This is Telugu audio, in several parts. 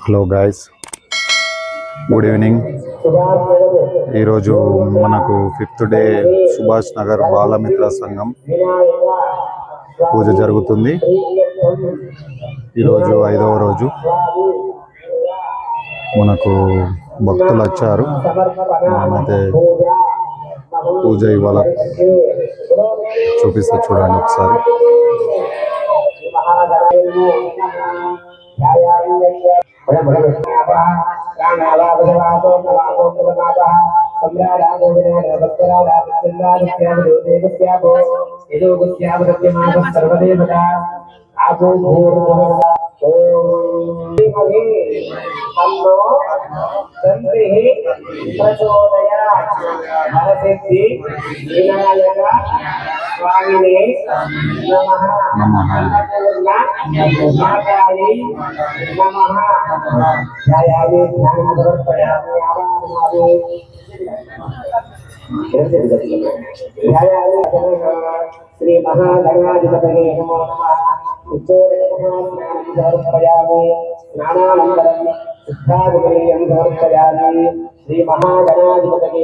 Hello guys, good evening. ఈరోజు మనకు 5th డే సుభాష్ నగర్ బాలమిత్ర సంఘం పూజ జరుగుతుంది. ఈరోజు 5వ రోజు. మనకు భక్తులు వచ్చారు. మనమైతే పూజ ఇవాళ చూపిస్తా, చూడండి ఒకసారి. श्री महागणाधिपतये नमो नमः. स्नानानन्तरं शुद्धादिकर्यं समर्पयामि. श्री महागणाधिपतये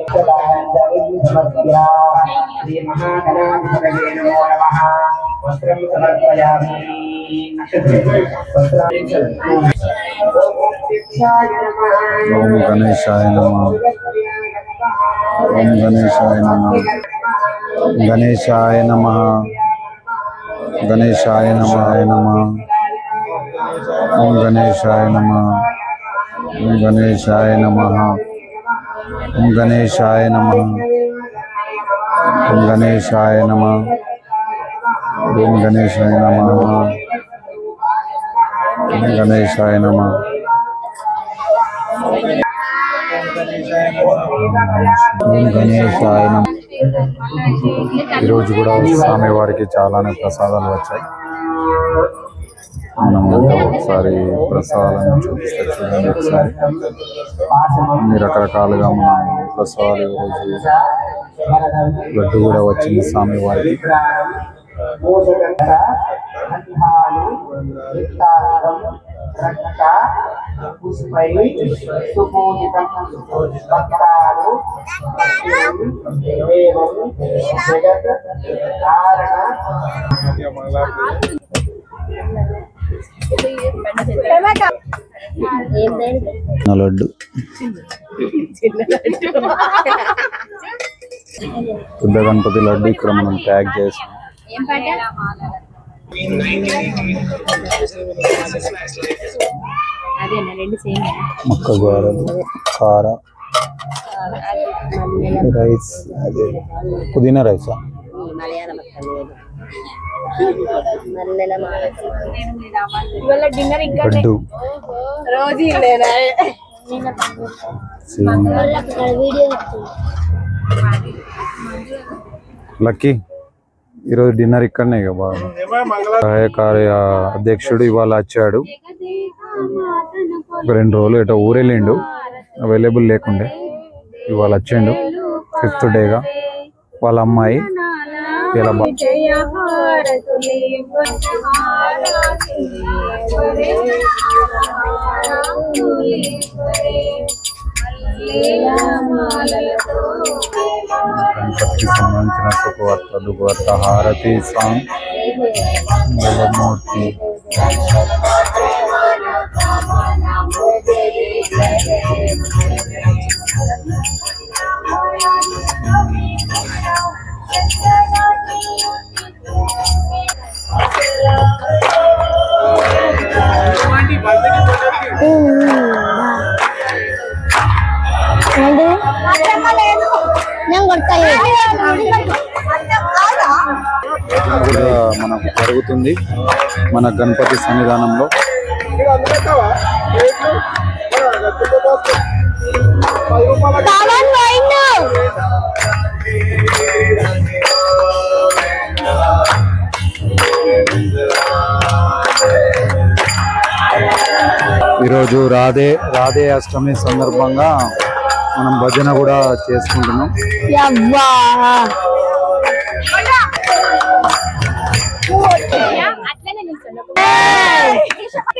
समर्पया. श्री महागणाधिपतये नमो नमः. वस्त्रं समर्पयामि. ओम गणेशाय नमः. ओम गणेशाय नमः. गणेशाय नमः. गणेशाय नमः. ओम गणेशाय नमः. ओम गणेशाय नमः. ओम गणेशाय नमः. ओम गणेशाय नमः. ओम गणेशाय नमः. ओम गणेशाय नमः. ओम गणेशाय नमः. ఈరోజు కూడా స్వామివారికి చాలానే ప్రసాదాలు వచ్చాయి. మనం ఒకసారి ప్రసాదాలను చూపిస్తే చూడండి ఒకసారి. అన్ని రకరకాలుగా మనం ప్రసాదాలు ఈరోజు లడ్డు కూడా వచ్చింది స్వామివారికి. లడ్డు పెద్ద గణపతి లడ్డు ఇక్కడ మనం ప్యాక్ చేసాం. మొక్క గారెలు, కార రైస్, అదే పుదీనా రైసా, లడ్డు, లక్కీ. ఈరోజు డిన్నర్ ఇక్కడనే బాగా. సహాయకార్య అధ్యక్షుడు ఇవాళ వచ్చాడు. ఒక 2 రోజులు ఎటో ఊరెళ్ళిండు, అవైలబుల్ లేకుండే. ఇవాళ వచ్చిండు 5th డేగా. వాళ్ళ అమ్మాయి ఇలా గణపతికి సంబంధించిన శుభవార్త, దుర్వార్త, హారతి సాంగ్, మూర్తి. మనకు జరుగుతుంది మన గణపతి సన్నిధానంలో. ఈరోజు రాధే అష్టమి సందర్భంగా మనం భజన కూడా చేసుకుంటున్నాం.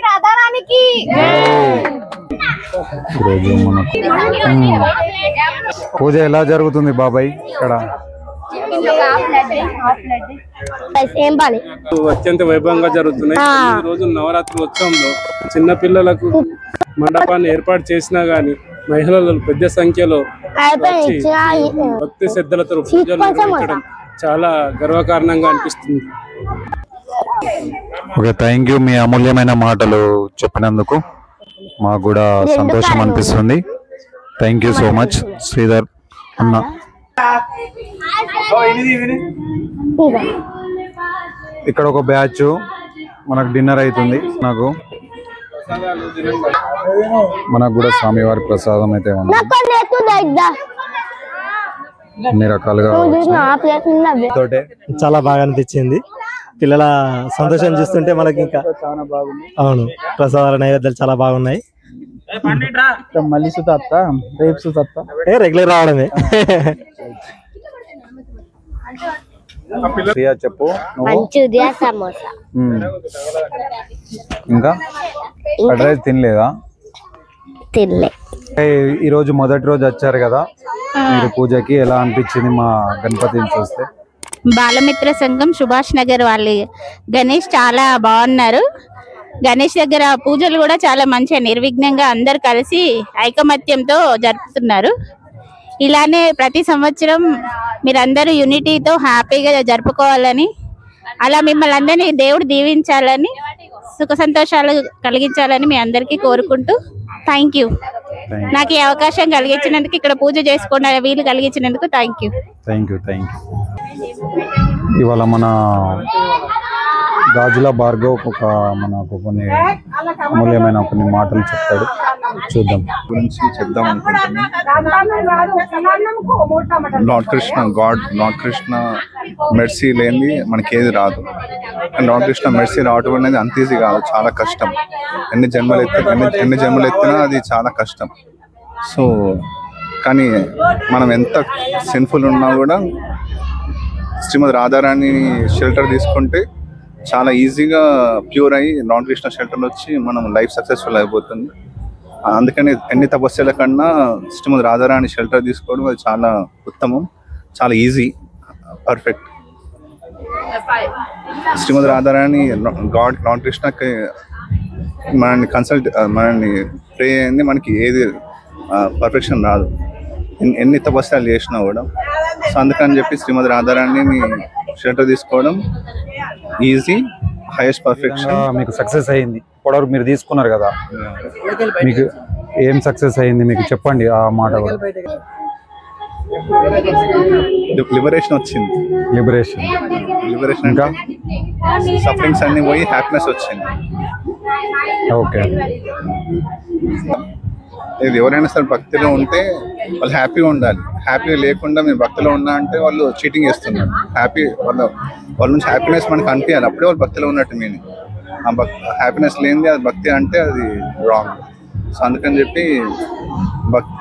రాధారానికి ఈరోజు మనకు పూజ ఎలా జరుగుతుంది బాబాయ్ ఇక్కడ? అత్యంత వైభవంగా జరుగుతున్నాయి. ఈ రోజు నవరాత్రి ఉత్సవంలో చిన్న పిల్లలకు మండపాన్ని ఏర్పాటు చేసినా గానీ మహిళలు పెద్ద సంఖ్యలో భక్తి శ్రద్ధలతో పూజలు నిర్వహించడం చాలా గర్వకారణంగా అనిపిస్తుంది. ఓకే, థ్యాంక్ యూ మీ అమూల్యమైన మాటలు చెప్పినందుకు. మాకు కూడా సంతోషం అనిపిస్తుంది. Thank you so much Sridhar అన్న. ఇక్కడ ఒక బ్యాచ్ మనకు డిన్నర్ అవుతుంది. మనకు కూడా స్వామివారి ప్రసాదం అయితే ఉంది. అన్ని రకాలుగా చాలా బాగా అనిపించింది. పిల్లల సంతోషం చూస్తుంటే మనకి ఇంకా చాలా బాగుంది. అవును, ప్రసాదాల నైవేద్యాలు చాలా బాగున్నాయి. మళ్ళీ సుతత్త రేపు సుతత్త రెగ్యులర్ రావడమే. చెప్పు. ఇంకా కర్డ్ రైస్ తినలేదా? ఈరోజు మొదటి రోజు వచ్చారు కదా మీరు పూజకి, ఎలా అనిపించింది మా గణపతిని చూస్తే? బాలమిత్ర సంఘం సుభాష్ నగర్ వాళ్ళు గణేష్ చాలా బాగున్నారు. గణేష్ దగ్గర పూజలు కూడా చాలా మంచిగా నిర్విఘ్నంగా అందరు కలిసి ఐకమత్యంతో జరుపుతున్నారు. ఇలానే ప్రతి సంవత్సరం మీరందరూ యూనిటీతో హ్యాపీగా జరుపుకోవాలని, అలా మిమ్మల్ని అందరినీ దేవుడు దీవించాలని, సుఖ సంతోషాలు కలిగించాలని మీ అందరికీ కోరుకుంటూ థ్యాంక్ యూ. నాకు ఈ అవకాశం కలిగించినందుకు, ఇక్కడ పూజ చేసుకున్న వీలు కలిగించినందుకు థ్యాంక్ యూ. ఇవాళ మన గాజుల భార్గవ్ మనకు కొన్ని అమూల్యమైన కొన్ని మాటలు చెప్తాడు, చూద్దాం. గురించి చెప్దాం అనుకుంటున్నాను. లార్డ్ కృష్ణ మెర్సీ లేనిది మనకి ఏది రాదు. లార్డ్ కృష్ణ మెర్సీ రావటం అనేది అంత ఈజీ కాదు, చాలా కష్టం. ఎన్ని జన్మలు ఎత్తినా అది చాలా కష్టం. సో కానీ మనం ఎంత సిన్ఫుల్ ఉన్నా కూడా శ్రీమద్ రాధారాణి షెల్టర్ తీసుకుంటే చాలా ఈజీగా ప్యూర్ అయ్యి లార్డ్ కృష్ణ షెల్టర్ వచ్చి మనం లైఫ్ సక్సెస్ఫుల్ అయిపోతుంది. అందుకని ఎన్ని తపస్సుల కన్నా శ్రీమద్ రాధారాణి షెల్టర్ తీసుకోవడం అది చాలా ఉత్తమం, చాలా ఈజీ, పర్ఫెక్ట్. శ్రీమద్ రాధారాణి లార్డ్ కృష్ణకి మనల్ని ప్రే అయింది, మనకి ఏది పర్ఫెక్షన్ రాదు, ఎన్ని తపస్సులు చేసినా కూడా. సో అందుకని చెప్పి శ్రీమద్ రాధారాణిని షెల్టర్ తీసుకోవడం ఈజీ, హైయెస్ట్ పర్ఫెక్షన్. మీకు సక్సెస్ అయింది, ఇప్పటివరకు మీరు తీసుకున్నారు కదా, మీకు ఏం సక్సెస్ అయింది మీకు చెప్పండి ఆ మాట. లిబరేషన్ వచ్చింది. లిబరేషన్ ఇంకా సఫరింగ్స్ అన్ని పోయి హ్యాపీనెస్ వచ్చింది. ఓకే, ఇది ఎవరైనా సరే భక్తిలో ఉంటే వాళ్ళు హ్యాపీగా ఉండాలి. హ్యాపీగా లేకుండా మీరు భక్తిలో ఉన్నా అంటే వాళ్ళు చీటింగ్ చేస్తున్నారు. వాళ్ళ నుంచి హ్యాపీనెస్ మనకు అనిపించాలి, అప్పుడే వాళ్ళు భక్తిలో ఉన్నట్టు మీనింగ్. హ్యాపీనెస్ లేనిది అది భక్తి అంటే అది రాంగ్. సో అందుకని చెప్పి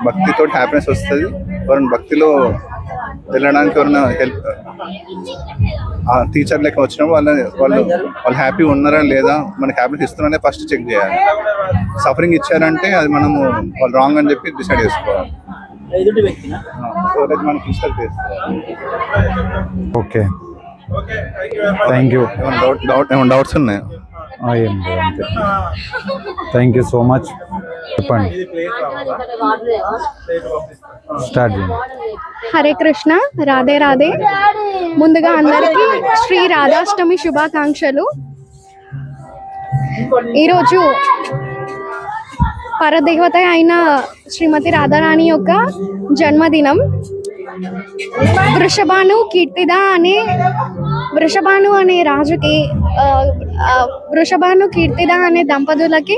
భక్తితో హ్యాపీనెస్ వస్తుంది. ఎవరైనా భక్తిలో వెళ్ళడానికి ఎవరైనా హెల్ప్ టీచర్ లెక్క వచ్చినప్పుడు వాళ్ళు హ్యాపీ ఉన్నారా లేదా, మనకి హ్యాపీనెస్ ఇస్తున్నారనే ఫస్ట్ చెక్ చేయాలి. సఫరింగ్ ఇచ్చారంటే అది మనము వాళ్ళు రాంగ్ అని చెప్పి డిసైడ్ చేసుకోవాలి. మనకి ఇన్స్టాల్ చేసుకోవాలి. Okay, thank you. ఏమైనా డౌట్స్ ఉన్నాయా? ఏం లేదు, అంతే. Thank you so much. చెప్పండి, స్టార్ట్ చేయండి. హరే కృష్ణ, రాధే రాధే. ముందుగా అందరికీ శ్రీ రాధాష్టమి శుభాకాంక్షలు. ఈరోజు పరదేవత అయిన శ్రీమతి రాధారాణి యొక్క జన్మదినం. వృషభాను అనే రాజుకి, వృషభాను కీర్తిద అనే దంపతులకి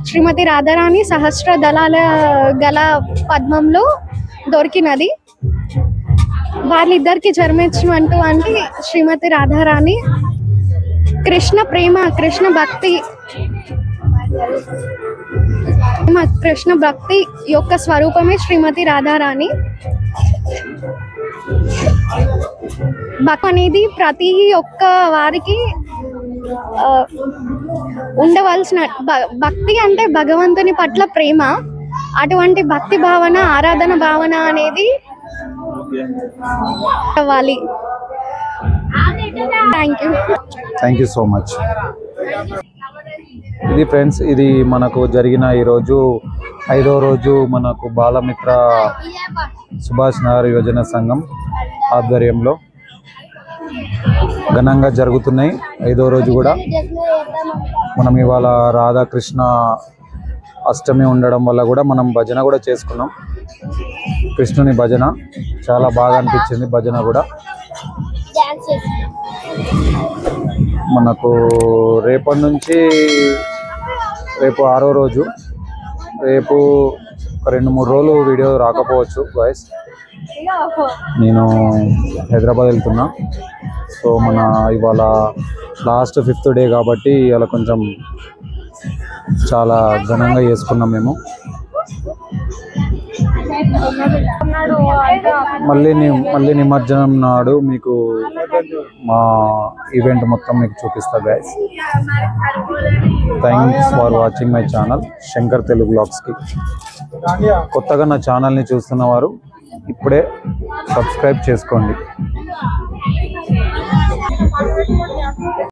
శ్రీమతి రాధారాణి సహస్ర దళాల గల పద్మంలో దొరికినది. వాళ్ళిద్దరికి జన్మించినటువంటి అంటే శ్రీమతి రాధారాణి కృష్ణ ప్రేమ, కృష్ణ భక్తి యొక్క స్వరూపమే శ్రీమతి రాధారాణి. భక్తి అనేది ప్రతి ఒక్క వారికి ఉండవలసిన, భక్తి అంటే భగవంతుని పట్ల ప్రేమ. అటువంటి భక్తి భావన, ఆరాధన భావన అనేది అవ్వాలి. Thank you so much. ఇది ఫ్రెండ్స్, ఇది మనకు జరిగిన ఈరోజు 5వ రోజు మనకు బాలమిత్ర సుభాష్ నగర్ యువజన సంఘం ఆధ్వర్యంలో ఘనంగా జరుగుతున్నాయి. 5వ రోజు కూడా మనం ఇవాళ రాధాకృష్ణ అష్టమి ఉండడం వల్ల కూడా మనం భజన కూడా చేసుకున్నాం. కృష్ణుని భజన చాలా బాగా అనిపించింది. భజన కూడా మనకు రేపటి నుంచి, రేపు 6వ రోజు, రేపు ఒక 2-3 రోజులు వీడియో రాకపోవచ్చు గాయ్స్. నేను హైదరాబాద్ వెళ్తున్నా. సో మన ఇవాళ లాస్ట్ 5th డే కాబట్టి ఇవాళ కొంచెం చాలా ఘనంగా చేసుకున్నాం మేము. మళ్ళీ నిమజ్జనం నాడు మీకు మా ఈవెంట్ మొత్తం మీకు చూపిస్తా guys. Thanks for watching my channel Shankar Telugu వ్లాగ్స్కి. కొత్తగా నా ఛానల్ని చూస్తున్న వారు ఇప్పుడే సబ్స్క్రైబ్ చేసుకోండి.